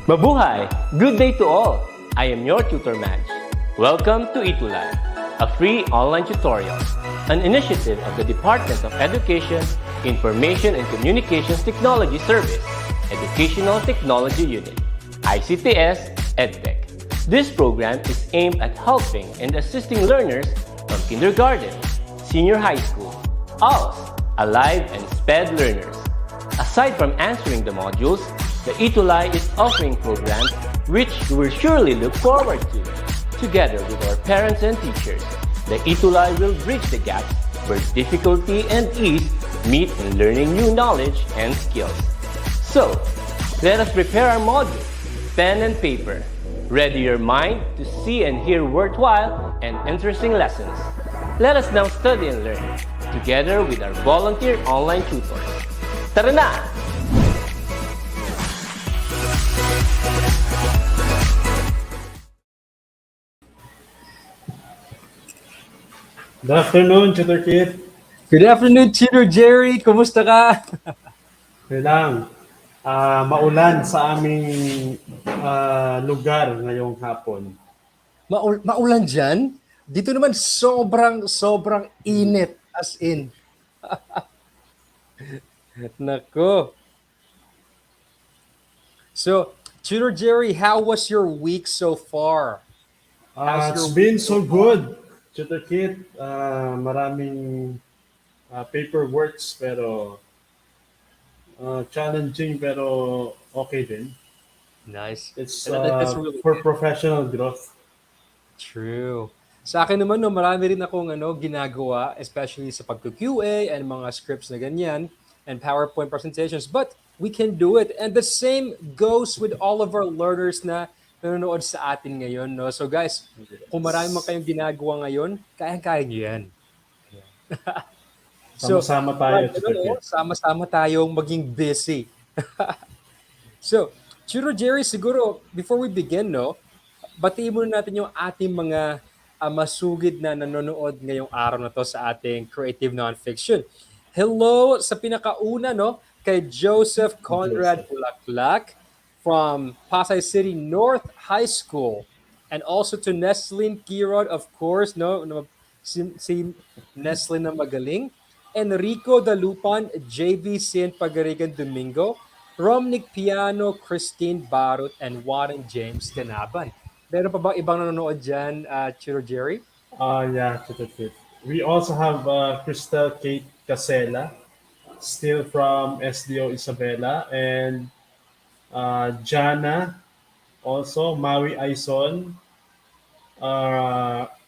Mabuhay! Good day to all! I am your tutor Madge. Welcome to ETUlay, a free online tutorial, an initiative of the Department of Education, Information and Communications Technology Service, Educational Technology Unit, ICTS EdTech. This program is aimed at helping and assisting learners from kindergarten, senior high school, ALS, Alive, and SPED learners. Aside from answering the modules, the ETUlay is offering programs which you will surely look forward to. Together with our parents and teachers, the ETUlay will bridge the gaps where difficulty and ease meet in learning new knowledge and skills. So, let us prepare our modules, pen and paper. Ready your mind to see and hear worthwhile and interesting lessons. Let us now study and learn, together with our volunteer online tutors. Tara na! Good afternoon, Tutor Kit. Good afternoon, Tutor Jerry. Kumusta ka? Kailang maulan sa aming lugar ngayong hapon. Maulan dyan? Dito naman sobrang init. As in. Nako. So, Tutor Jerry, how was your week so far? It's been so good, Tutor Kit. Maraming paperworks pero challenging pero okay din. Nice. It's That's really for good. professional growth. True. Sa akin naman, no, marami rin akong ginagawa, especially sa pag-QA and mga scripts na ganyan and PowerPoint presentations. But we can do it. And the same goes with all of our learners na nanonood sa atin ngayon. No? So guys, kung marami man kayong ginagawa ngayon, kayang-kaya nyo yan. Sama-sama tayo, Tutor Kit. Sama-sama tayong maging busy. So, Tutor Jerry, siguro, before we begin, no, batiin muna natin yung ating mga masugid na nanonood ngayong araw na to sa ating Creative Nonfiction. Hello sa pinakauna, no, kay Joseph Conrad Bulaklak from Pasay City North High School. And also to Neslin Kirod, of course, no, si Neslin na magaling. Enrico Dalupan, JV Saint Pagarigan Domingo, Romnick Piano, Christine Barut, and Warren James Ganaban. Meron pa bang ibang nanonood dyan, Tutor Jerry? Yeah, Tutor Kit. We also have Crystal Kate Casela, still from SDO Isabela, and Jana, also Maui Aison,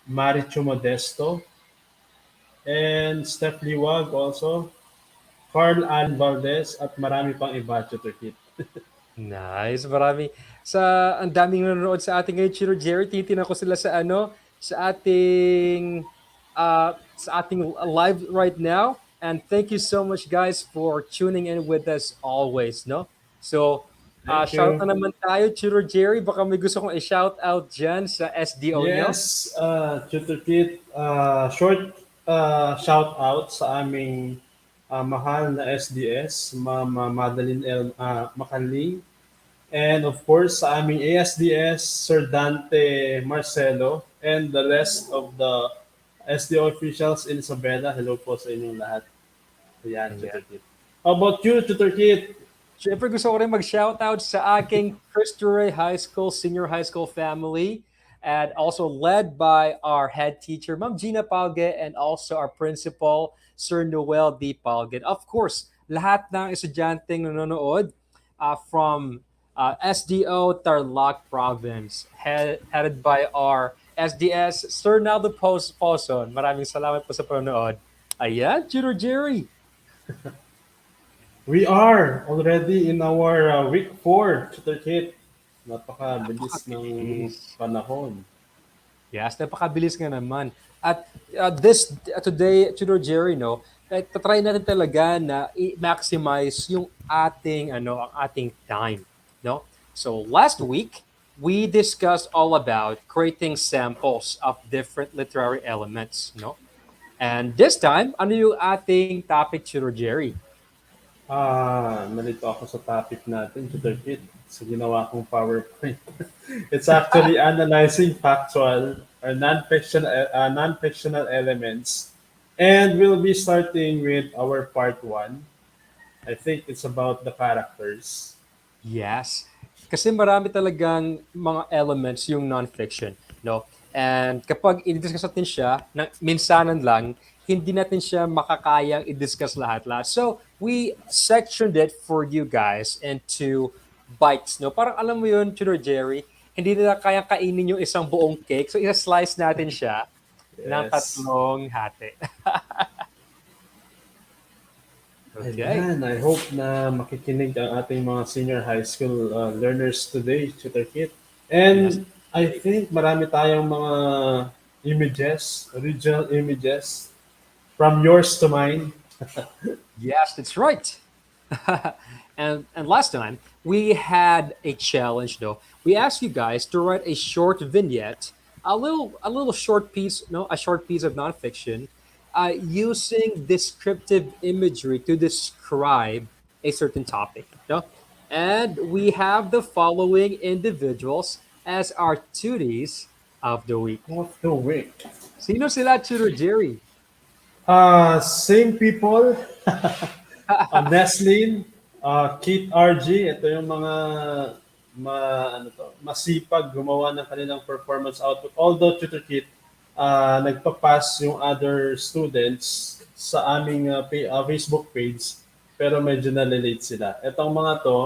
Marichu Modesto, and Steph Liwag also, Carl Ann Valdez, at marami pang iba, Tutor Kit. Nice, marami. Ang daming nanonood sa ating ngayon, Tutor Jerry. Titinan ko sila sa sa ating live right now. And thank you so much, guys, for tuning in with us always, no? So, shout na naman tayo, Tutor Jerry. Baka may gusto kong i-shout out dyan sa SDO nyo. Yes, Tutor Kit, short shout out sa aming mahal na SDS, Mama Madeline L. Macaling, and of course sa aming ASDS, Sir Dante Marcelo, and the rest of the SDO officials in Isabela. Hello po sa inyong lahat. Ayan, Tutor Kit. How about you, Tutor Kit? Siyempre gusto ko rin mag-shoutout sa aking Cristo Rey High School, senior high school family, and also led by our head teacher, Ma'am Gina Palge, and also our principal, Sir Noel D. Palge. Of course, lahat ng estudyanteng nanonood from SDO Tarlac Province, headed by our SDS, Sir Naldo Poson. Maraming salamat po sa panonood. Ayan, Tutor Jerry. We are already in our week 4, Tutor Kit. Napakabilis ng panahon. Yes, napakabilis nga naman. At today, Tutor Jerry, no, try natin talaga na i-maximize yung ating ang ating time, no? So last week, we discussed all about creating samples of different literary elements, no? And this time, ano yung ating topic, Tutor Jerry? Nalito ako sa topic natin, Tutor Kit. sa ginawa kong PowerPoint. It's actually analyzing factual or non-fictional elements. And we'll be starting with our part one. I think it's about the characters. Yes. Kasi marami talagang mga elements yung non-fiction, no? And kapag i-discuss natin siya, minsanan lang, hindi natin siya makakayang i-discuss lahat-lahat. So, we sectioned it for you guys into bites, no? Parang alam mo yun, Tudor Jerry, hindi nila kayang kainin yung isang buong cake. So, isa-slice natin siya ng Yes. tatlong hati. Okay. Ayan, I hope na makikinig ang ating mga senior high school learners today, Tutor Kit. Yes. And I think marami tayong mga images, original images, from yours to mine. Yes, that's right. And last time we had a challenge though. We asked you guys to write a short vignette, a little short piece, no, a short piece of nonfiction, using descriptive imagery to describe a certain topic. No? And we have the following individuals as our tuties of the week. Of the week. Sino sila, Tutor Jerry? Same people, Neslin, Kate RG, ito yung mga masipag gumawa ng kanilang performance output. Although Tutor Kit, nagpa-pass yung other students sa aming Facebook page, pero medyo na-relate sila. Itong mga to,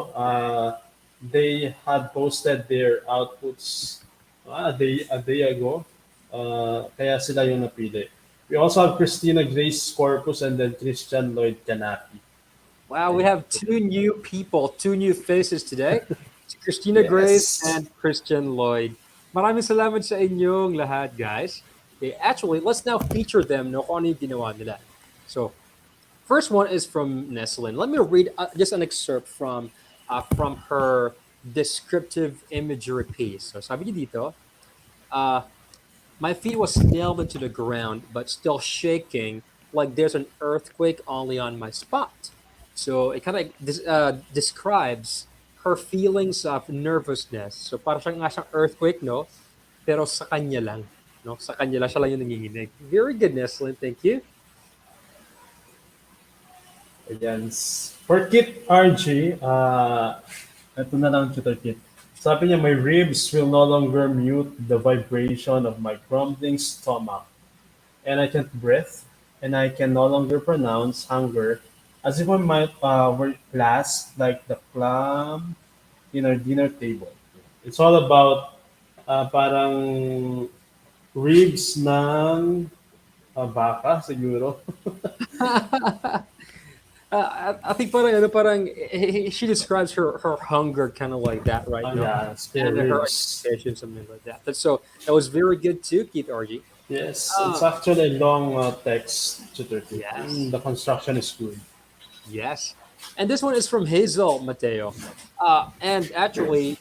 they had posted their outputs a day ago, kaya sila yung napili. We also have Christina Grace Corpus and then Christian Lloyd Canapi. Wow, we have two new people, two new faces today. Si Christina Grace Yes. and Christian Lloyd. Maraming salamat sa inyong lahat, guys. Okay, actually, let's now feature them, no, kung ano yung ginawa nila. So, first one is from Neslin. Let me read just an excerpt from her descriptive imagery piece. So, sabi niya dito, my feet was nailed into the ground, but still shaking like there's an earthquake only on my spot. So it kind of describes her feelings of nervousness. So parang siyang nga siyang earthquake, no? Pero sa kanya lang. No? Sa kanya lang, siya lang yung nanginginig. Very good, Neslin. Thank you. Ayan. For Kit RG, ito na lang Tutor Kit. Sabi niya, my ribs will no longer mute the vibration of my grumbling stomach. And I can't breathe. And I can no longer pronounce hunger as if my mind were clasped like the clam in our dinner table. It's all about parang ribs ng baka siguro. I think she describes her hunger kind of like that, right? No? Yeah, spare And her ribs. expectation, something like that. That was very good too, Keith RG. Yes, it's actually a long text to 30. Yes. The construction is good. Yes. And this one is from Hazel Mateo. And actually,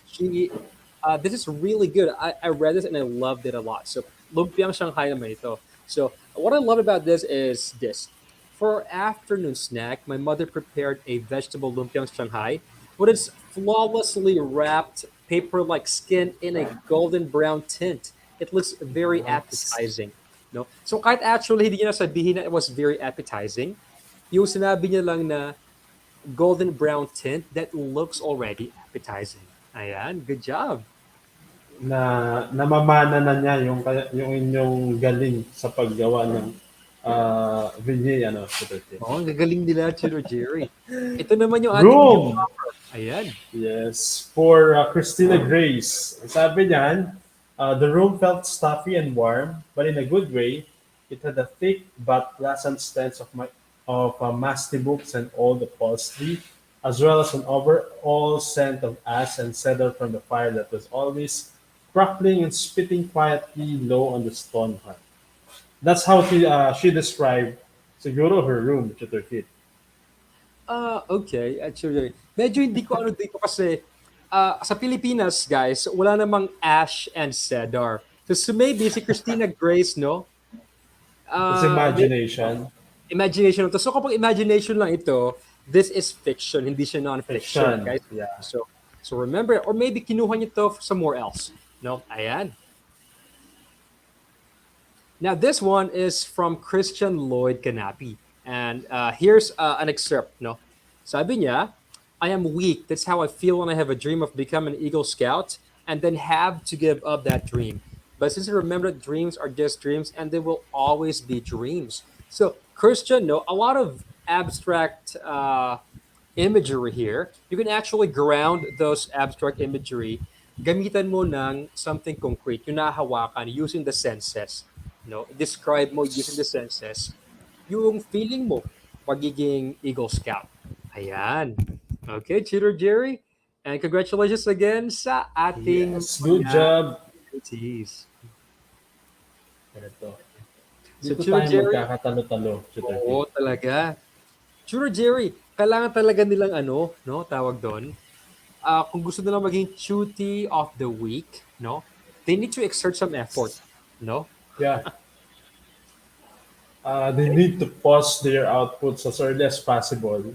this is really good. I read this and I loved it a lot. So, Lumpiang Shanghai naman ito. So, what I love about this is this. For afternoon snack, my mother prepared a vegetable lumpiang Shanghai with its flawlessly wrapped paper-like skin in a golden brown tint. It looks very Nice. appetizing. No? So kahit actually hindi niya sabihin na it was very appetizing, yung sinabi niya lang na golden brown tint that looks already appetizing. Ayan, good job. Na namamana na niya yung inyong galing sa paggawa ng vinyl sa 30. Oh, ang gagaling nila, Chilo Jerry. Ito naman yung ating Room. newcomer. Ayan. Yes, for Christina Grace. Sabi niyan, the room felt stuffy and warm, but in a good way. It had a thick but pleasant stench of musty books and old upholstery, as well as an overall scent of ash and cedar from the fire that was always crackling and spitting quietly low on the stone hearth. That's how she described siguro her room, Tutor Kit. Okay. Actually, medyo hindi ko ano dito kasi sa Pilipinas, guys, wala namang ash and cedar. So maybe si Christina Grace, no? It's imagination. Imagination to. So kapag imagination lang ito, this is fiction, hindi siya non-fiction, Fiction. guys. Yeah. So So remember, or maybe kinuha niyo to somewhere else. No, ayan. Now this one is from Christian Lloyd Canapi. And here's an excerpt, no? Sabi niya, I am weak. That's how I feel when I have a dream of becoming an Eagle Scout and then have to give up that dream. But since I remember that dreams are just dreams and they will always be dreams. So Christian, no, a lot of abstract imagery here, you can actually ground those abstract imagery. Gamitan mo ng something concrete, yung nahawakan using the senses. No, describe mo using the senses yung feeling mo pagiging Eagle Scout. Ayan. Okay, Cheater Jerry. And congratulations again sa ating Yes, good mga job. PTs. Ito. So, Dito Cheater tayo Jerry, magkakatalo-talo, Tutor Kit. oo talaga. Cheater Jerry, kailangan talaga nilang ano, no, tawag doon, kung gusto nila maging cutie of the week, no, they need to exert some effort, no? Yeah. They need to pause their outputs as early as possible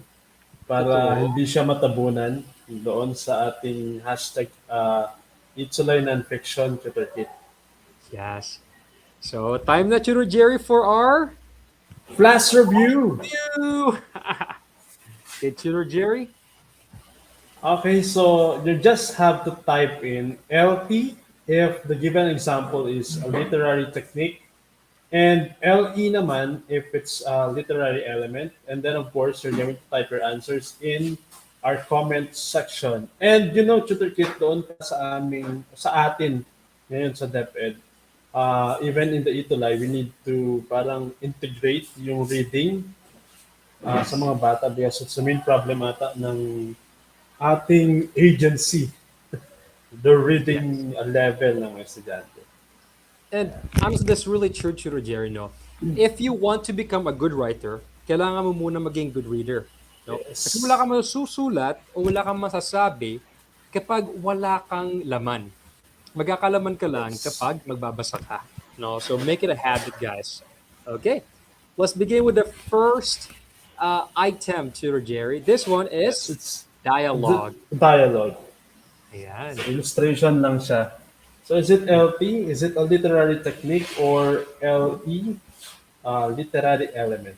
para Totoo. hindi siya matabunan doon sa ating hashtag ETUlay NonFiction, Tutor Kit. Yes. So, time na, Cheater Jerry, for our Flash review! review. Okay, Cheater Jerry. Okay, so you just have to type in LT if the given example is a literary technique, and LE naman if it's a literary element. And then, of course, you're going to type your answers in our comment section. And you know, Tutor Kit, doon pa sa atin ngayon sa DepEd, even in the ETUlay, we need to parang integrate yung reading sa mga bata because it's the main problem ata ng ating agency, the Yes. reading level ng estudyante. And honestly, that's really true, Tutor Jerry, no? If you want to become a good writer, kailangan mo muna maging good reader. No? Kasi wala Yes. kang masusulat o wala kang masasabi kapag wala kang laman. Magkakalaman ka lang Yes. kapag magbabasa ka. No? So make it a habit, guys. Okay. Let's begin with the first item, Tutor Jerry. This one Yes, is it's the dialogue. dialogue. Ayan. Illustration lang siya. So is it LT? Is it a literary technique or LE? Literary element.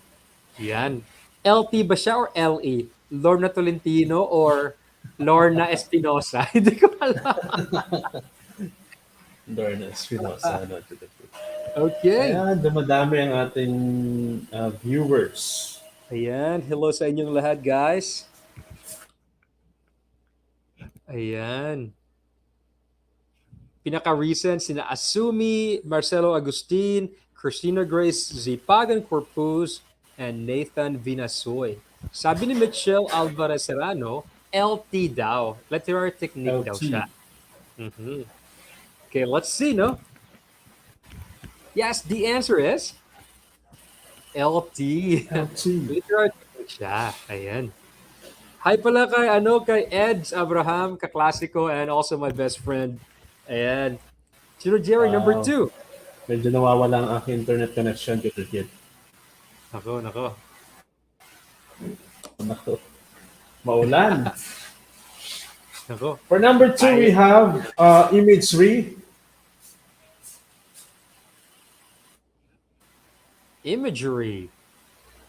Yan. LT ba siya or LE? Lorna Tolentino or Lorna Espinosa? Hindi ko alam. Lorna Espinosa. Ano, Okay. ayan, dumadami ang ating viewers. Ayan. Hello sa inyong lahat, guys. Ayan. Pinaka-recent, sina Asumi, Marcelo Agustin, Christina Grace Zipagan Corpus, and Nathan Vinasoy. Sabi ni Michelle Alvarez Serrano, LT daw. Literary technique daw LT. siya. Mhm. Okay, let's see, no? Yes, the answer is LT. LT. Literary technique siya. Ayan. Hi pala kay Eds Abraham, kaklasiko, and also my best friend. Ayan. Sino Jerry, number Wow. 2. Medyo nawawala ang aking internet connection, Tutor Kit. Nako, nako. Naku, maulan. Nako. For number 2, we have imagery. Imagery.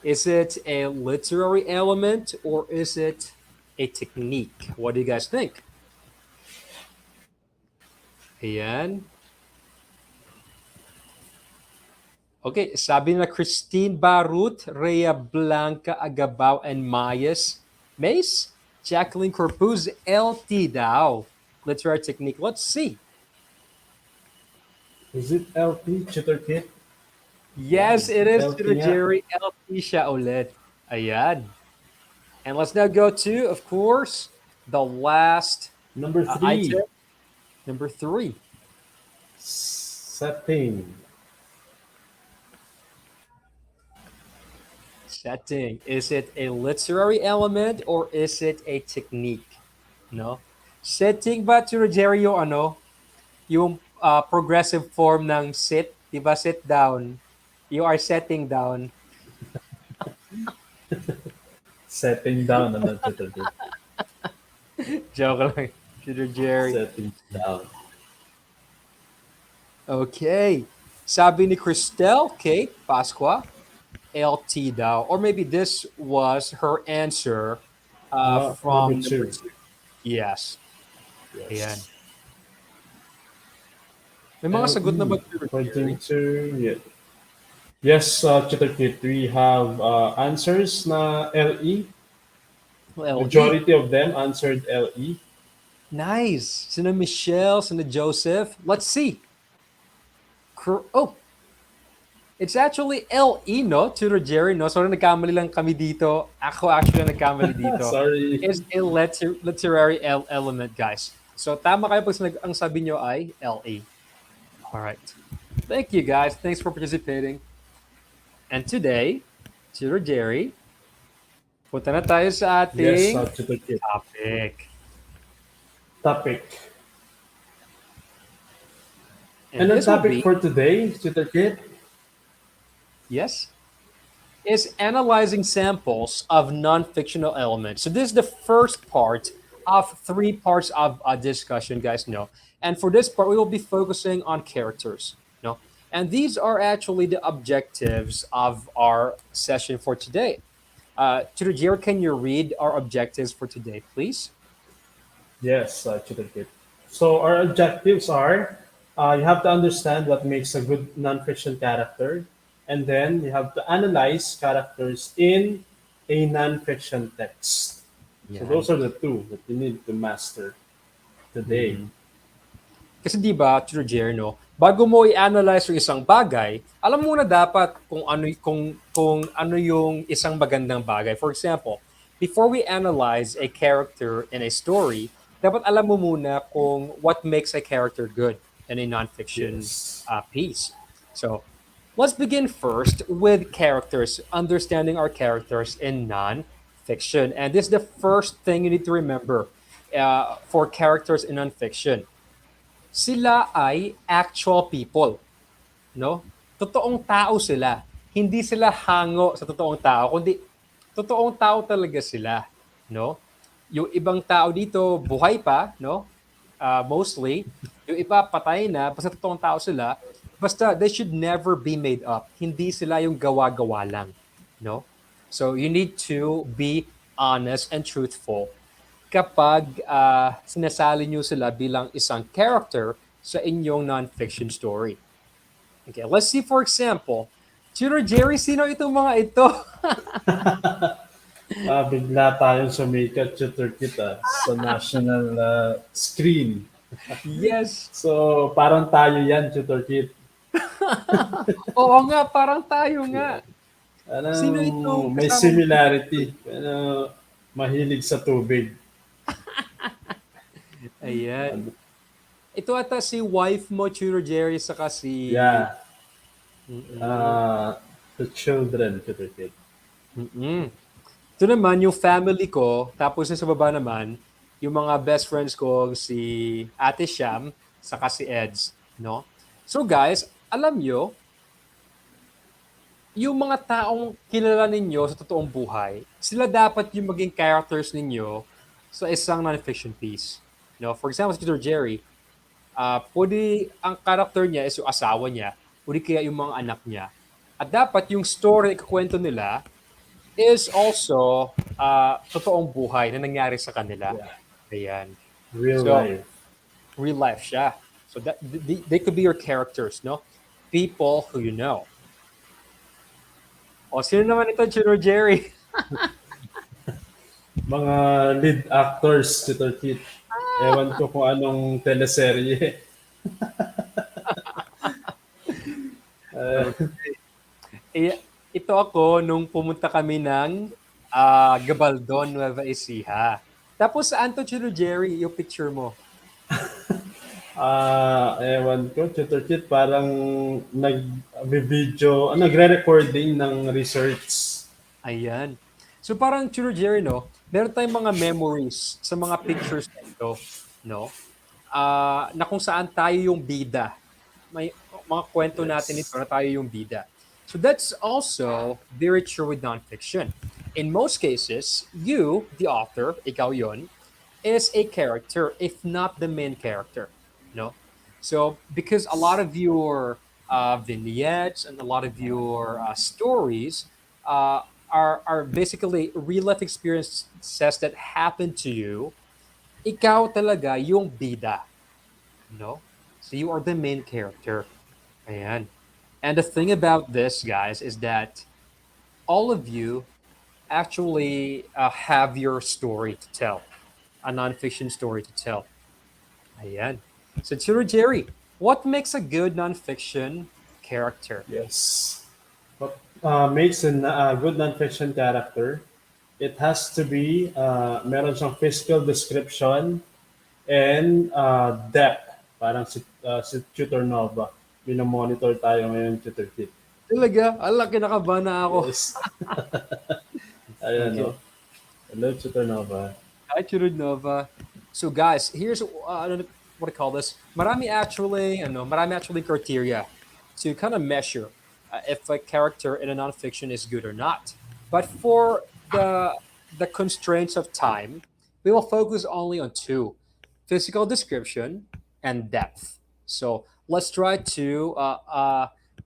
Is it a literary element or is it a technique? What do you guys think? Ayan. Okay, sabi na Christine Barut, Rhea Blanca Agabao, and Mayes Mace, Jacqueline Corpuz, LT daw. Literary technique. Let's see. Is it LT, Tutor Kit? Yes, it is, LT Tutor nga. Jerry. LT siya ulit. Ayan. And let's now go to, of course, the last Number 3, item. Number 3. setting. Setting. Is it a literary element or is it a technique? No? Setting ba, Tutor Jerry, yung ano? Yung progressive form ng sit, di ba? Sit down. You are setting down. Setting down. Ano, Tutor Kit? Joke lang. Tutor Jerry. Setting down. Okay. Sabi ni Cristel K. Pasqua, LT daw. Or maybe this was her answer Number from number 2. two. Yes. Ayan. Yes. May mga sagot na ba, LE. Tutor Jerry? According to, yeah. Yes, Tutor Kit, we have answers na LE. LE. Majority of them answered LE. Nice. Sina Michelle, sina Joseph. Let's see. Oh, it's actually LE, no? Tutor Jerry, no? Sorry, nagkamali lang kami dito. Ako actually nagkamali dito. Sorry. It's a literary element, guys. So, tama kayo pag ang sabi nyo ay LE. Alright. Thank you, guys. Thanks for participating. And today, Tutor Jerry, punta na tayo sa Yes, ating Tutor Kit. topic. Topic. And And the this will topic be, for today, Tutor Kit, yes, is analyzing samples of non-fictional elements. So this is the first part of 3 parts of a discussion, guys know. And for this part, we will be focusing on characters, no? And these are actually the objectives of our session for today. Tutor Jerry, can you read our objectives for today, please? yes, Tutor Kit. So our objectives are, you have to understand what makes a good nonfiction character, and then you have to analyze characters in a nonfiction text. So those are the 2 that you need to master today. Kasi di ba, Tutor Jerry, no, bago mo i-analyze yung isang bagay, alam mo na dapat kung ano yung isang magandang bagay. For example, before we analyze a character in a story, dapat alam mo muna kung what makes a character good in a nonfiction Yes. piece. So, let's begin first with characters, understanding our characters in nonfiction. And this is the first thing you need to remember for characters in nonfiction. Sila ay actual people, no? Totoong tao sila. Hindi sila hango sa totoong tao, kundi totoong tao talaga sila, no? Yung ibang tao dito buhay pa, no? Mostly, yung iba patay na, basta totoong tao sila. Basta they should never be made up. Hindi sila yung gawa-gawa lang, no? So you need to be honest and truthful kapag sinasali nyo sila bilang isang character sa inyong non-fiction story. Okay, let's see for example, Tutor Jerry, sino itong mga ito? Bigla tayong sumikat, Tutor Kit, sa national screen. Yes. So parang tayo yan, Tutor Kit. Oo nga, parang tayo nga. Sino ito? May Kasama- similarity. Mahilig sa tubig. Ayan. Ito ata si wife mo, Tutor Jerry, saka si... Yeah. The children, Tutor Kit. Mm-mm. Ito naman, yung family ko, tapos sa baba naman, yung mga best friends ko, si Ate Sham, saka si Eds, no? So guys, alam nyo, yung mga taong kilala ninyo sa totoong buhay, sila dapat yung maging characters ninyo sa isang non-fiction piece. No? For example, si Tutor Jerry, pwede ang character niya is yung asawa niya, pwede kaya yung mga anak niya. At dapat yung story na ikukwento nila is also totoong buhay na nangyari sa kanila. Yeah. Ayan. Real So, life. Real life siya. So that they could be your characters, no? People who you know. O, sino naman ito, Tutor Jerry? Mga lead actors, Tutor Kit. Ewan ko kung anong teleserye. Ito ako nung pumunta kami ng Gabaldon, Nueva Ecija. Tapos saan to, Tutor Jerry, yung picture mo? Ewan ko, Tutor Kit, parang nag-video, nagre-recording ng research. Ayan. So parang Tutor Jerry, no? Meron tayong mga memories sa mga pictures na ito, no? Na kung saan tayo yung bida. May mga kwento natin ito na tayo yung bida. So that's also very true with nonfiction. In most cases, you, the author, ikaw yon, is a character, if not the main character. No, so because a lot of your vignettes and a lot of your stories uh, are basically real life experiences that happen to you. Ikaw talaga yung bida, no? So you are the main character. Ayan. And the thing about this, guys, is that all of you actually have your story to tell, a nonfiction story to tell. Ayan. So, Tiro Jerry, what makes a good nonfiction character? Yes. What makes a good nonfiction character? It has to be meron siyang physical description and depth. Parang si Tutor Nova. Minomonitor tayo ngayon, Tutor Kit. Talaga? Ala, kinakabahan na ako. Yes. Ayan, no? Okay. Hello, Tutor Nova. Hi, Tiro Nova. So, guys, here's what I call this. Marami actually criteria to kind of measure if a character in a nonfiction is good or not. But for the constraints of time, we will focus only on two: physical description and depth. So let's try to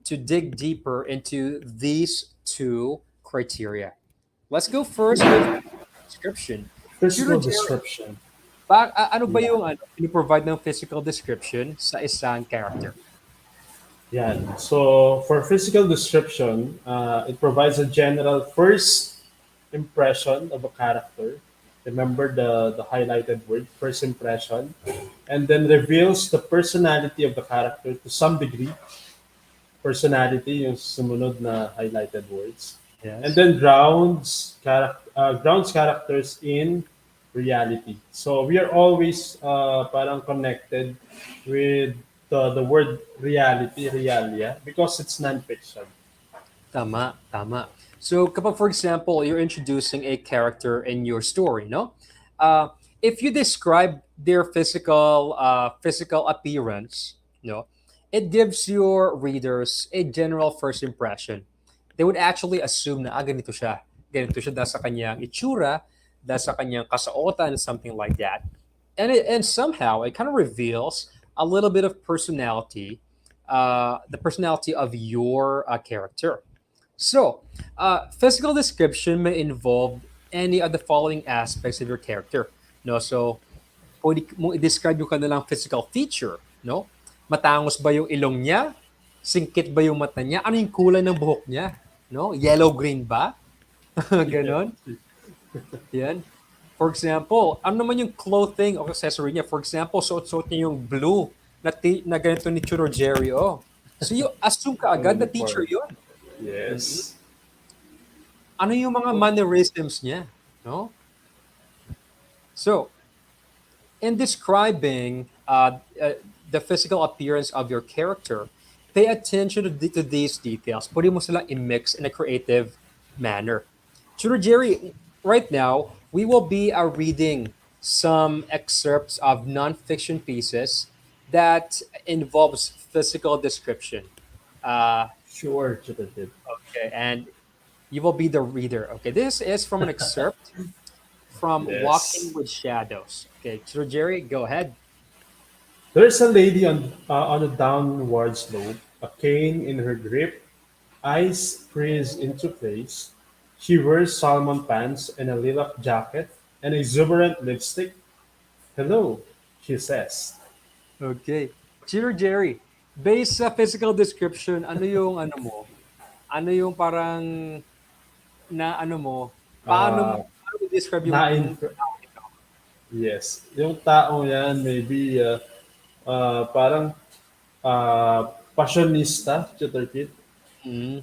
dig deeper into these two criteria. Let's go first with description. Tutor Physical Jerry, description. ano ba Yeah. yung provide ng physical description sa isang character? Yan. So for physical description, it provides a general first impression of a character. Remember the highlighted word, first impression, and then reveals the personality of the character to some degree. Personality, yung sumunod na highlighted words. And Yes. then grounds characters in reality. So we are always parang connected with the word reality, realia, because it's non-fiction. Tama, tama. So kapag for example, you're introducing a character in your story, no? If you describe their physical appearance, no, it gives your readers a general first impression. They would actually assume na ganito siya. Ganito siya dahil sa kanyang itsura, dahil sa kanyang kasuotan, something like that. And somehow it kind of reveals a little bit of personality, the personality of your character. So, physical description may involve any of the following aspects of your character. No, so pwede mo i-describe yung kanilang physical feature. No, matangos ba yung ilong niya? Singkit ba yung mata niya? Ano yung kulay ng buhok niya? No, yellow green ba? Yeah. Ganon. Yan. For example, ano naman yung clothing o accessory niya? For example, suot-suot niya yung blue na ganito ni Churo Jerry. Oh. So you assume ka Ang agad na teacher uniform. yun. Mhm. Yes. Ano yung mga mannerisms niya? No? So, in describing the physical appearance of your character, pay attention to these details. Pwede mo sila i-mix in a creative manner. Sure, Jerry, right now, we will be reading some excerpts of nonfiction pieces that involves physical description. Uh, Sure, Tutor Kit. okay, and you will be the reader. Okay, this is from an excerpt from Walking Yes. with Shadows. Okay, so Jerry, go ahead. There's a lady on a downward slope, a cane in her grip, eyes freeze into place. She wears salmon pants and a lilac jacket and exuberant lipstick. Hello, she says. Okay. Cheer Jerry, based sa physical description, ano yung ano mo? Ano yung parang na ano mo? Uh, Paano mo describe yung na yes, yung taong yan maybe parang passionista, Tutor Kit. mm.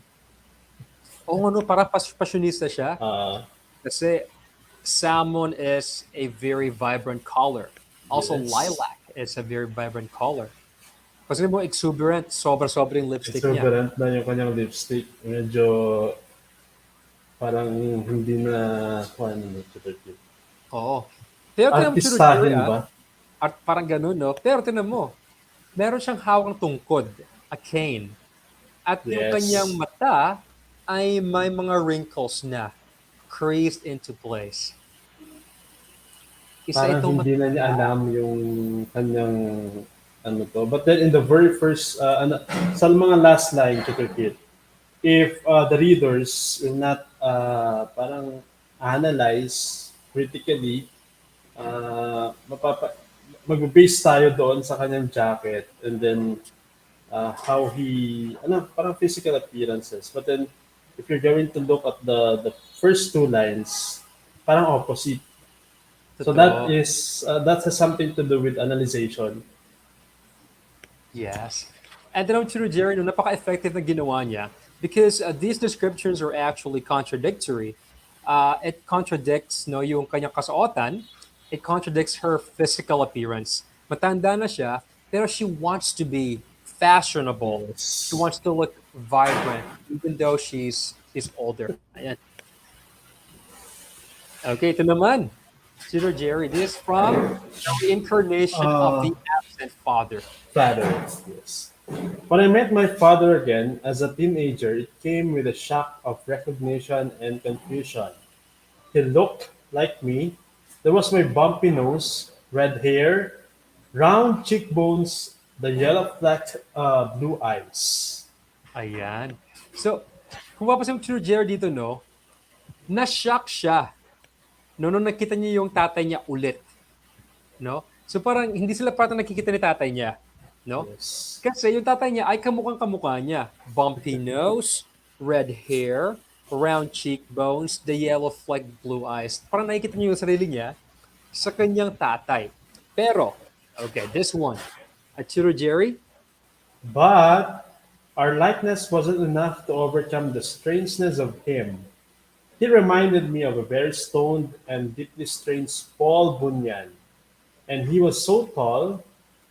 O ano, parang passionista siya? Uh, Kasi salmon is a very vibrant color. Also, yes, lilac is a very vibrant color. Kasi mo exuberant, sobra-sobra yung lipstick niya. exuberant na yung kanyang lipstick. Medyo parang hindi na kung ano no, Tutor Kit. Oo. Pero tinan mo, Chiro Jerry, Artistahin ba? at parang ganun, no? Pero tinan mo, meron siyang hawak ng tungkod, a cane. At yung kanyang Yes. mata ay may mga wrinkles na creased into place. Isa Parang itong hindi na niya matanda. alam yung kanyang ano to. But then in the very first, sa mga last line, Kit, if the readers will not parang analyze critically, mag-base tayo doon sa kanyang jacket and then how he, parang physical appearances. But then, if you're going to look at the first two lines, parang opposite. So Totoo. that has something to do with analyzation. Yes. And then I'm sure Jerry, no, napaka-effective na ginawa niya because these descriptions are actually contradictory. It contradicts no, yung kanyang kasuotan. It contradicts her physical appearance. Matanda na siya, pero she wants to be fashionable. She Yes. wants to look vibrant, even though she's older. Ayan. Okay, ito naman. Sir Jerry, this is from the reincarnation of Uh, the absent father. Father, yes. When I met my father again as a teenager, it came with a shock of recognition and confusion. He looked like me. There was my bumpy nose, red hair, round cheekbones, the yellow flecked blue eyes. Ayan. So, kung mapapansin mo Sir Jerry dito, no, na-shock siya no, nung nakita niya yung tatay niya ulit. No? So parang hindi sila parang nakikita ni tatay niya. No? Yes. Kasi yung tatay niya ay kamukhang kamukha niya. Bumpy nose, red hair, round cheekbones, the yellow flecked blue eyes. Parang nakikita niya yung sarili niya sa kanyang tatay. Pero, okay, this one. At Chiro Jerry, But our likeness wasn't enough to overcome the strangeness of him. He reminded me of a very stoned and deeply strange Paul Bunyan, and he was so tall,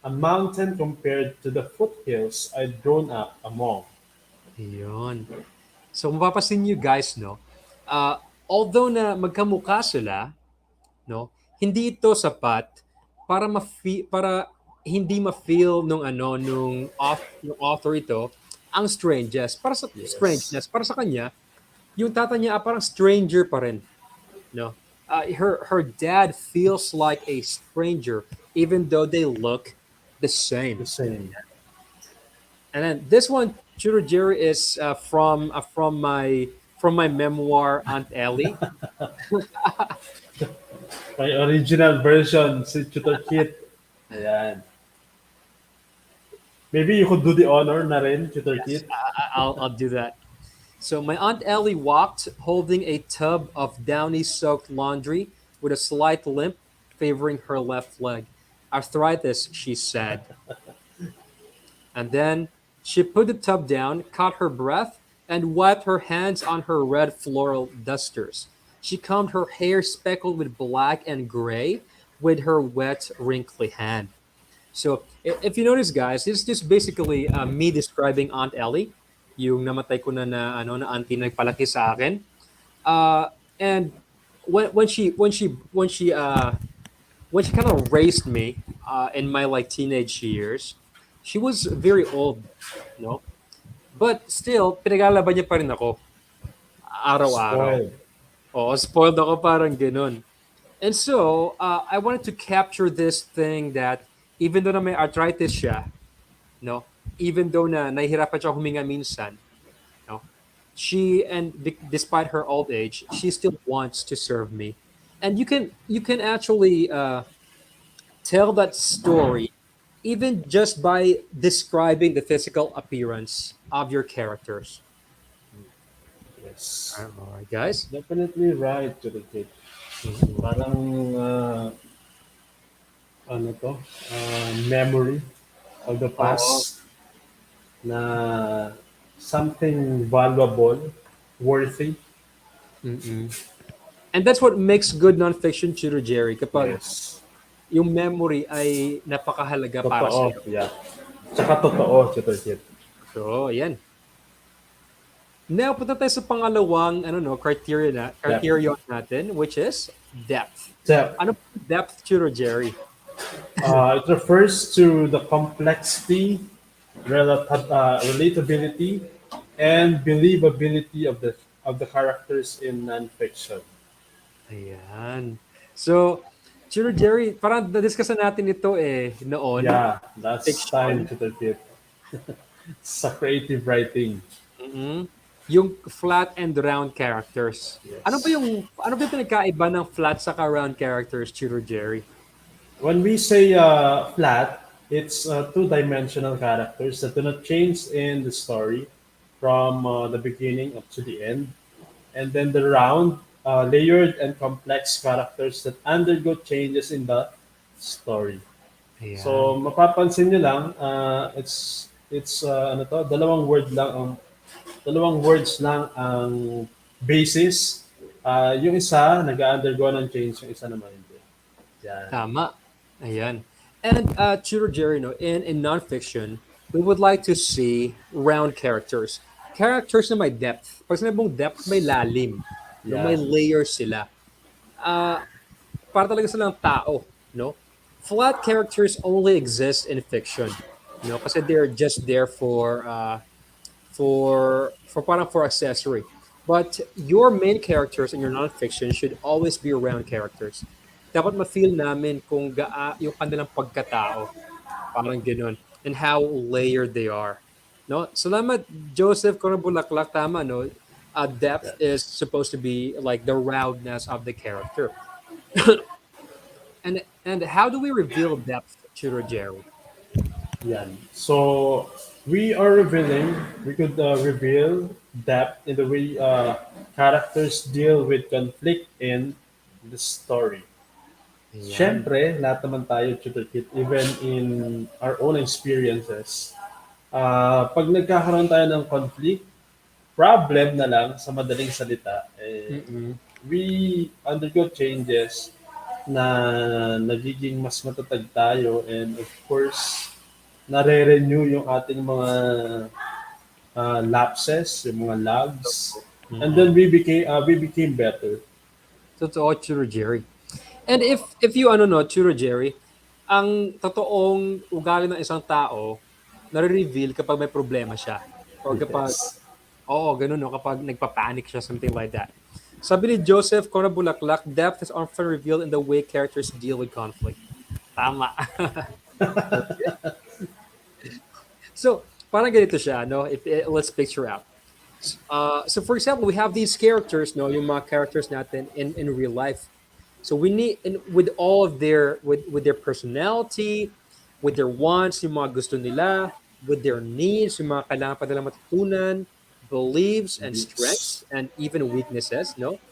a mountain compared to the foothills I'd grown up among. yun. So mapapasin niyo guys, no, although na magkamukha sila, no, hindi ito sapat para para hindi ma-feel nung yung author ito ang Yes. strangeness para sa kanya yung tata niya parang stranger pa rin, no. Her dad feels like a stranger even though they look the The same. same. And then this one, Churu Jerry, is from my memoir Aunt Ellie. My original version, si Tutor Kit. Ayan. Maybe you could do the honor na rin, Tutor Yes, Kit. I'll do that. So my Aunt Ellie walked holding a tub of downy soaked laundry with a slight limp favoring her left leg. Arthritis, she said. And then she put the tub down, caught her breath, and wiped her hands on her red floral dusters. She combed her hair speckled with black and gray with her wet, wrinkly hand. So, if you notice, guys, this is just basically me describing Aunt Ellie, yung namatay ko na auntie na nagpalaki sa akin. And when she kind of raised me in my like teenage years, she was very old, no? But still, pinaglalaban niya pa rin ako araw-araw. Spoiled. Oo, spoiled ako parang ganun. And so, I wanted to capture this thing that even though na may arthritis siya, no? Even though na nahihirapan siya huminga minsan, no? Despite her old age, she still wants to serve me. And you can actually tell that story even just by describing the physical appearance of your characters. Yes. All right, guys. Definitely right, Tutor Kit. Mhm. Parang, ano to, memory of the Oo. past na something valuable, worthy. Mm-mm. And that's what makes good nonfiction tutor, Jerry. Kapag Yes. yung memory ay napakahalaga para sa Totoo. iyo. Yeah. Tsaka totoo, Tutor Kit. So, yan. Now, punta tayo sa pangalawang Depth. criterion natin, which is depth. Depth. Ano po depth, tutor, Jerry? It refers to the complexity, relatability, and believability of the characters in nonfiction. Ayan. So, Chiro Jerry, parang na-discuss na natin ito noon, Yeah, last time fiction. to the kit. Sa creative writing. Mm. Yung flat and round characters. Yes. Ano ba yung pinagkaiba ng flat sa round characters, Chiro Jerry? When we say flat, it's two-dimensional characters that do not change in the story from the beginning up to the end. And then the round, layered and complex characters that undergo changes in the story. So Ayan. mapapansin nyo lang, it's ano to, dalawang words lang ang basis. Yung isa nag-undergo ng change, yung isa naman hindi. Yan. Tama. Ayan. And Chiro Jerry, no, in nonfiction, we would like to see round characters. Characters na may depth. Pag sinabi mong depth, may lalim. No, may Yeah. layers sila. Uh, para talaga silang tao, no? Flat characters only exist in fiction, kasi they're just there for parang for accessory. But your main characters in your nonfiction should always be round characters. Dapat ma-feel namin kung yung kanilang pagkatao, parang gano'n, and how layered they are. No? Salamat, Joseph Corabulaklak, tama, no? Depth is supposed to be like the roundness of the character. And how do we reveal depth to Rogero? Yan. So we could reveal depth in the way characters deal with conflict in the story. Ayan. Siyempre, lahat naman tayo tutor-kit, even in our own experiences. Pag nagkakaroon tayo ng conflict, problem na lang sa madaling salita, Mm-mm. we undergo changes na nagiging mas matatag tayo, and of course, nare-renew yung ating mga lapses, yung mga lags, and Mm-mm. then we became better. Totoo, Churo Jerry. And if you ano no, Churo Jerry, ang totoong ugali ng isang tao, nare-reveal kapag may problema siya. Or kapag, Yes. oo, ganun no, kapag nagpa-panic siya, something like that. Sabi ni Joseph Corabulaklak, depth is often revealed in the way characters deal with conflict. Tama. So, parang ganito siya, no? Let's picture out. So for example, we have these characters, no, yung mga characters natin in real life. So we need, and with all of their with their personality, with their wants, yung mga gusto nila, with their needs, yung mga kailangan pa nila matutunan, beliefs and Yes. strengths and even weaknesses, no?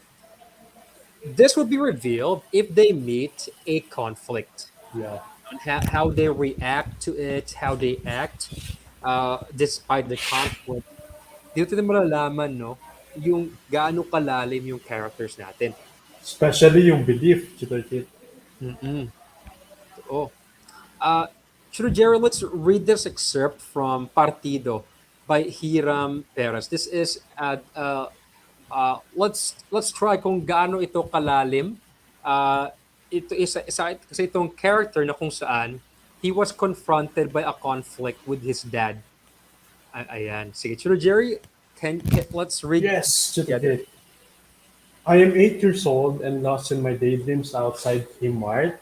This will be revealed if they meet a conflict. Yeah. On how they react to it, how they act despite the conflict. Dito natin malalaman, no, yung gaano kalalim yung characters natin. Especially yung belief, tutor-kit. Mm-mm. Oo. Uh, Sure, Jerry, let's read this excerpt from Partido by Hiram Perez. This is let's try kung gaano ito kalalim. Ito isa kasi itong character na kung saan he was confronted by a conflict with his dad. Ayan. Sige, Sure, Jerry, let's read Yes, together. tutor-kit. I am 8 years old and lost in my daydreams outside Kmart.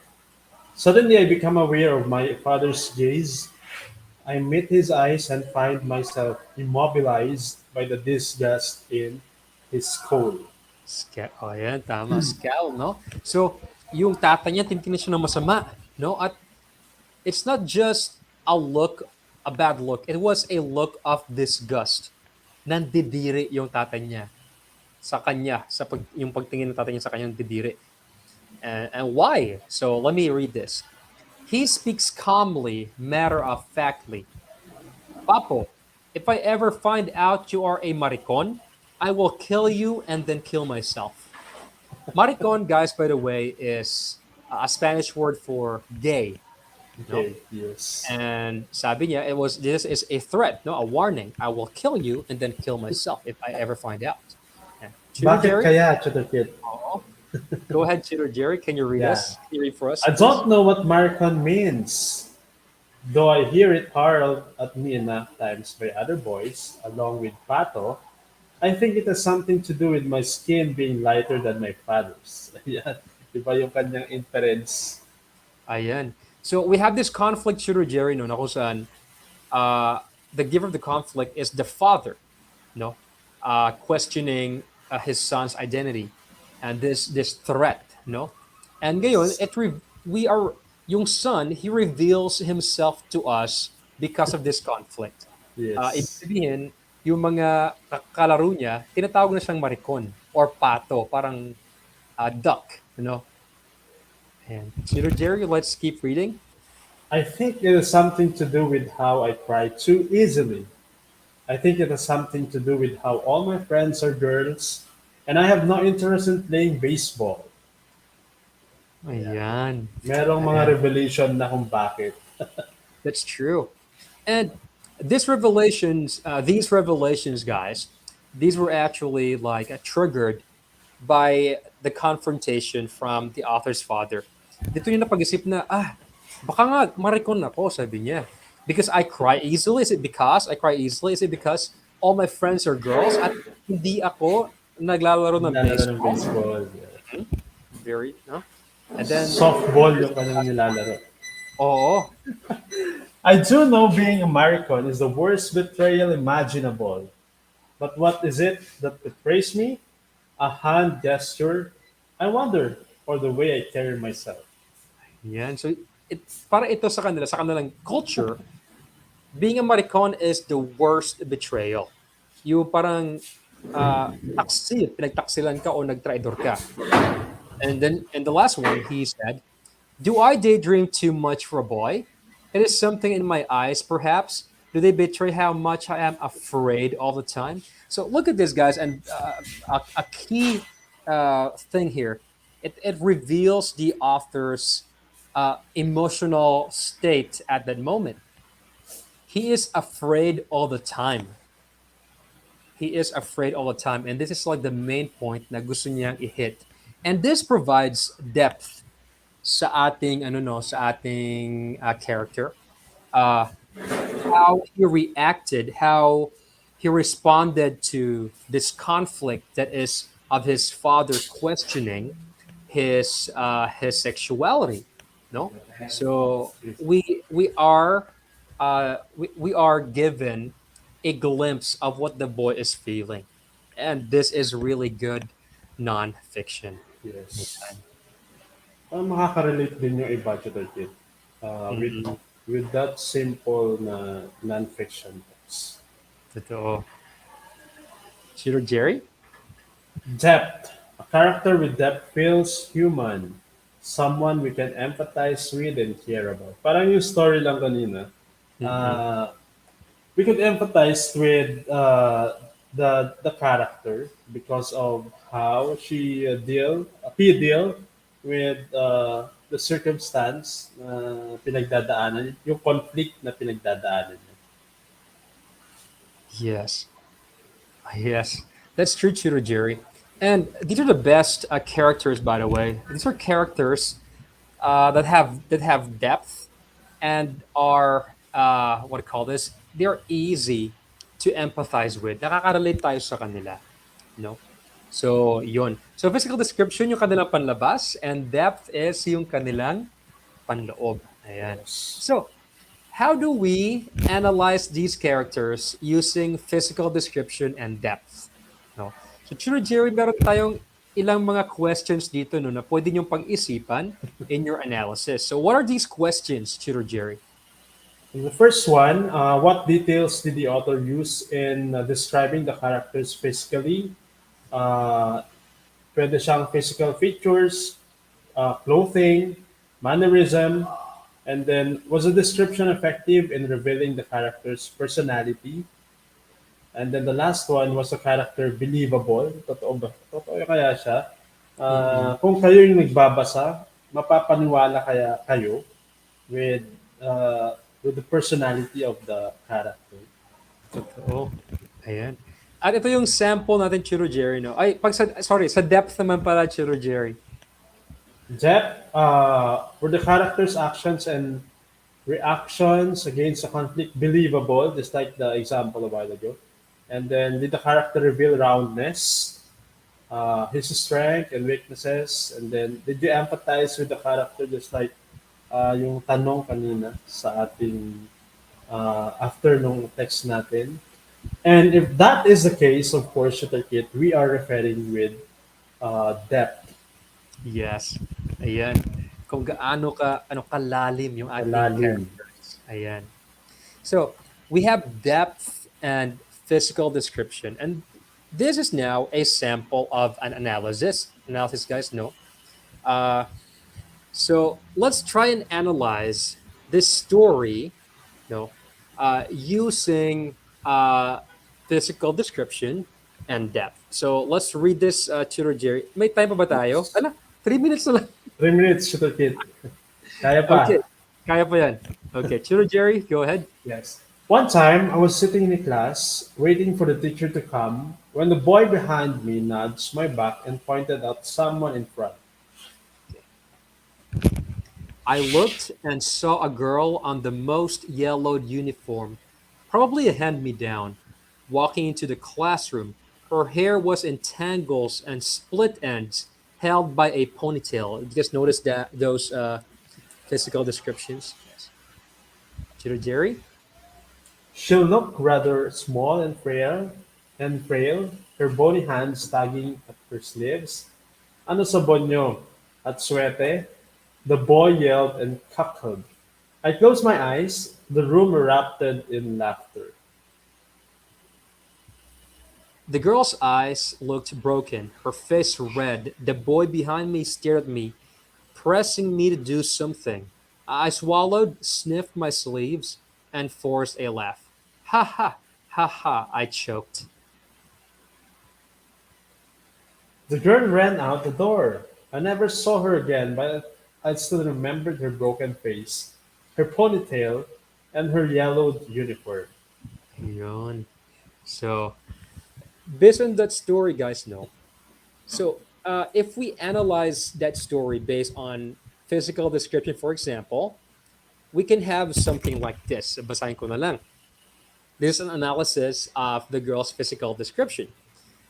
Suddenly, I become aware of my father's gaze. I meet his eyes and find myself immobilized by the disgust in his cold. Oh, yan, tama. Scowl, no? So, yung tata niya, tinitingnan siya ng masama, no? At it's not just a bad look. It was a look of disgust. Nandidiri yung tata niya sa kanya, yung pagtingin ng tata niya sa kanyang didiri. And why? So, let me read this. He speaks calmly, matter-of-factly. Papo, if I ever find out you are a maricon, I will kill you and then kill myself. Maricon, guys, by the way, is a Spanish word for gay. No? Okay, yes. And sabi niya, this is a threat, no, a warning. I will kill you and then kill myself if I ever find out. Yeah. Tutor Bakit Jerry? kaya, tutor-kit? Oo. Go ahead, Tutor Jerry. Can you read Yeah. us? Can you read for us? I don't know what maricon means, though I hear it hurled at me enough times by other boys, along with Pato. I think it has something to do with my skin being lighter than my father's. Yeah. Iba yung kanyang inference. Ayan. So we have this conflict, Shiro Jerry, no, na kung saan the giver of the conflict is the father, no, questioning his son's identity and this threat, no, and ngayon we are yung son, he reveals himself to us because of this conflict. Ibig Yes. sabihin, yung mga kalaro niya, tinatawag na siyang maricon or pato, parang duck, you know. And Shiro Jerry, let's keep reading. I think it has something to do with how I cry too easily. I think it has something to do with how all my friends are girls and I have no interest in playing baseball. Ayan. Ayan. Merong mga Ayan. revelation na kung bakit. That's true. And these revelations, guys, these were actually like triggered by the confrontation from the author's father. Dito niya napag-isip na, baka nga maricon ako, sabi niya. Because I cry easily? Is it because I cry easily? Is it because all my friends are girls at hindi ako naglalaro ng Nilalaro ng baseball? baseball. Very, no? And then, Softball yung kanyang nilalaro. oh, I do know being a Maricon is the worst betrayal imaginable. But what is it that betrays me? A hand gesture? I wonder, or the way I carry myself. yan. So, para ito sa kanilang culture, being a maricon is the worst betrayal. Yung parang pinagtaksilan ka o nagtraidor ka. And then, and the last one, he said, do I daydream too much for a boy? It is something in my eyes, perhaps. Do they betray how much I am afraid all the time? So look at this, guys, and a key thing here. It reveals the author's emotional state at that moment. He is afraid all the time. He is afraid all the time. And this is like the main point na gusto niyang i-hit. And this provides depth sa ating character, uh, how he reacted, how he responded to this conflict that is of his father questioning his sexuality. No, so we are given a glimpse of what the boy is feeling, and this is really good nonfiction. Yes. Makaka-relate din yung iba to the kid. Mm, With that simple na non-fiction books. totoo. Sure, Jerry? Depth. A character with depth feels human. Someone we can empathize with and care about. Parang yung story lang kanina. Mm-mm. Uh, we could empathize with the character because of how he deal with the circumstance na pinagdadaanan, yung conflict na pinagdadaanan niya. Yes. Yes. That's true, Tutor Jerry. And these are the best characters, by the way. These are characters that have depth and are what do you call this? They're easy to empathize with. Nakaka-relate tayo sa kanila, no? So, yun. So, physical description yung kanilang panlabas and depth is yung kanilang panloob. Ayan. Yes. So, how do we analyze these characters using physical description and depth? No? So, Chiro Jerry, meron tayong ilang mga questions dito no, na pwede niyong pag-isipan in your analysis. So, what are these questions, Chiro Jerry? The first one, what details did the author use in describing the characters physically? Uh, Pwede siyang physical features, clothing, mannerism, and then was the description effective in revealing the character's personality? And then the last one was the character believable. Totoo ba? Totoo kaya siya? Mm-mm. Kung kayo yung nagbabasa, mapapaniwala kaya kayo with with the personality of the character. Totoo. Ayan. At ito yung sample natin, Chiro Jerry, no? Ay, sa depth naman pala, Chiro Jerry. Depth, were the character's actions and reactions against the conflict believable, just like the example a while ago? And then did the character reveal roundness? his strength and weaknesses, and then did you empathize with the character just like yung tanong kanina sa ating after nung text natin. And if that is the case, of course, Shooter Kit, we are referring with depth, Yes. Ayan. Kung gaano kalalim yung ating kalalim. characters. Ayan. So we have depth and physical description. And this is now a sample of an analysis. Analysis, guys, no. Uh, so let's try and analyze this story, no, using physical description and depth. So let's read this, Tutor Jerry. May time pa ba tayo? Yes. Ala, 3 minutes na lang. 3 minutes, Shooter Kit. Kaya Okay, pa. kaya pa yan. Okay, Tutor Jerry, go ahead. Yes. One time, I was sitting in class, waiting for the teacher to come, when the boy behind me nudged my back and pointed at someone in front. I looked and saw a girl on the most yellowed uniform, probably a hand me down, walking into the classroom. Her hair was in tangles and split ends held by a ponytail. You just notice that those physical descriptions? Yes. Tutor Jerry? She looked rather small and frail, her bony hands tugging at her sleeves. Ano sa bonyo? At swete? The boy yelled and cackled. I closed my eyes. The room erupted in laughter. The girl's eyes looked broken, her face red. The boy behind me stared at me, pressing me to do something. I swallowed, sniffed my sleeves, and forced a laugh. Ha ha, ha ha, I choked. The girl ran out the door. I never saw her again, but I still remembered her broken face, her ponytail, and her yellowed uniform. Yun. So, based on that story, guys, no. So, if we analyze that story based on physical description, for example, we can have something like this. Basahin ko na lang. This is an analysis of the girl's physical description.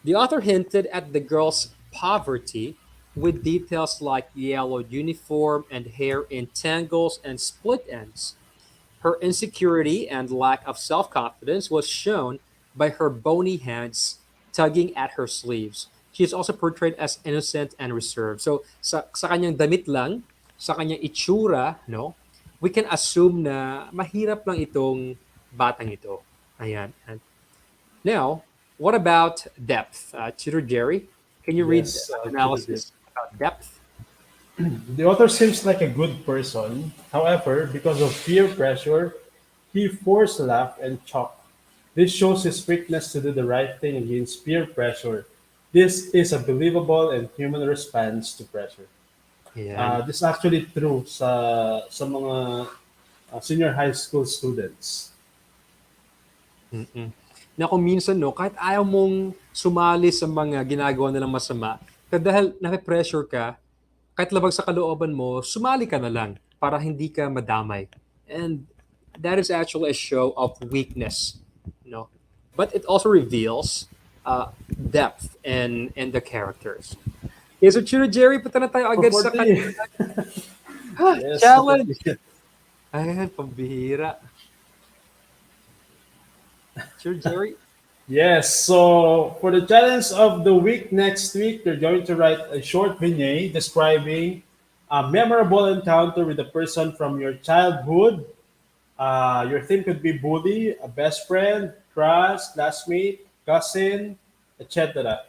The author hinted at the girl's poverty with details like yellowed uniform and hair in tangles and split ends. Her insecurity and lack of self confidence was shown by her bony hands tugging at her sleeves. She is also portrayed as innocent and reserved. So, sa kanyang damit lang, sa kanyang itsura, no, we can assume na mahirap lang itong batang ito. Ayan. And now, what about depth? Tutor Jerry, can you read Yes, an Chidilip. analysis about depth? The author seems like a good person. However, because of peer pressure, he forced laugh and chalk. This shows his weakness to do the right thing against peer pressure. This is a believable and human response to pressure. Ayan. This is actually true sa mga senior high school students. Mm-mm. Na kung minsan, no, kahit ayaw mong sumali sa mga ginagawa nilang masama, dahil nape-pressure ka, kahit labag sa kalooban mo, sumali ka na lang para hindi ka madamay. And that is actually a show of weakness, you know. But it also reveals depth in the characters. Okay, so Chiro Jerry, punta na tayo agad sa 440. Yes, challenge. Ayan, pambihira. Chiro Jerry, yes. So for the challenge of the week next week, you're going to write a short vignette describing a memorable encounter with a person from your childhood. Your theme could be bully, a best friend, crush, classmate, cousin, etc.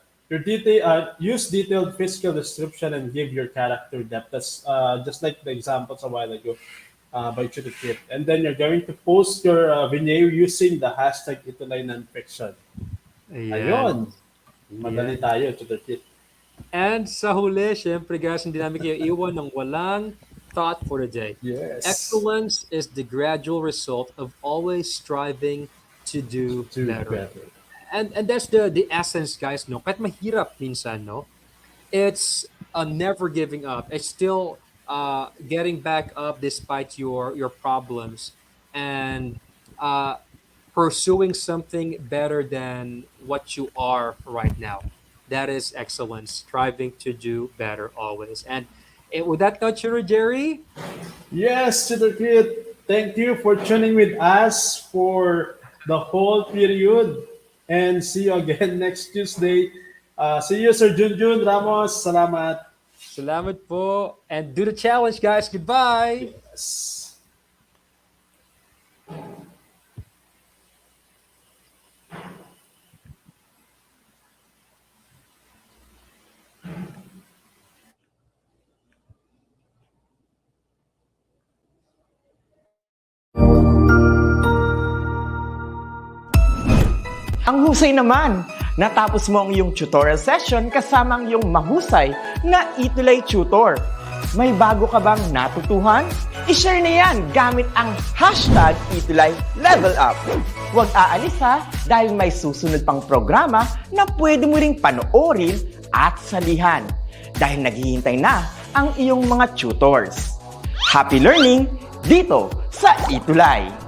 Use detailed physical description and give your character depth. That's just like the examples a while ago by Chuto Kit. And then you're going to post your vignette using the hashtag ETUlay NonFiction. ayan. Ayun. Madali tayo, Chuto Kit. And sa huli, syempre guys, hindi namin kayo iwan ng walang thought for the day. Yes. Excellence is the gradual result of always striving to do Do better. better. And that's the essence, guys, no? Kahit mahirap minsan, no? It's never giving up. It's still getting back up despite your problems and uh, pursuing something better than what you are right now. That is excellence, striving to do better always. And with that note, Chiro Jerry, Yes, Tutor Kit, thank you for tuning with us for the whole period. And see you again next Tuesday. See you, Sir Junjun Ramos. Salamat. salamat po. And do the challenge, guys. Goodbye. Yes. Ang husay naman! Natapos mo ang iyong tutorial session kasama ang iyong mahusay na ETUlay tutor. May bago ka bang natutuhan? I-share na yan gamit ang hashtag #ETUlayLevelUp. Huwag aalis ha dahil may susunod pang programa na pwede mo ring panoorin at salihan dahil naghihintay na ang iyong mga tutors. Happy learning dito sa ETUlay!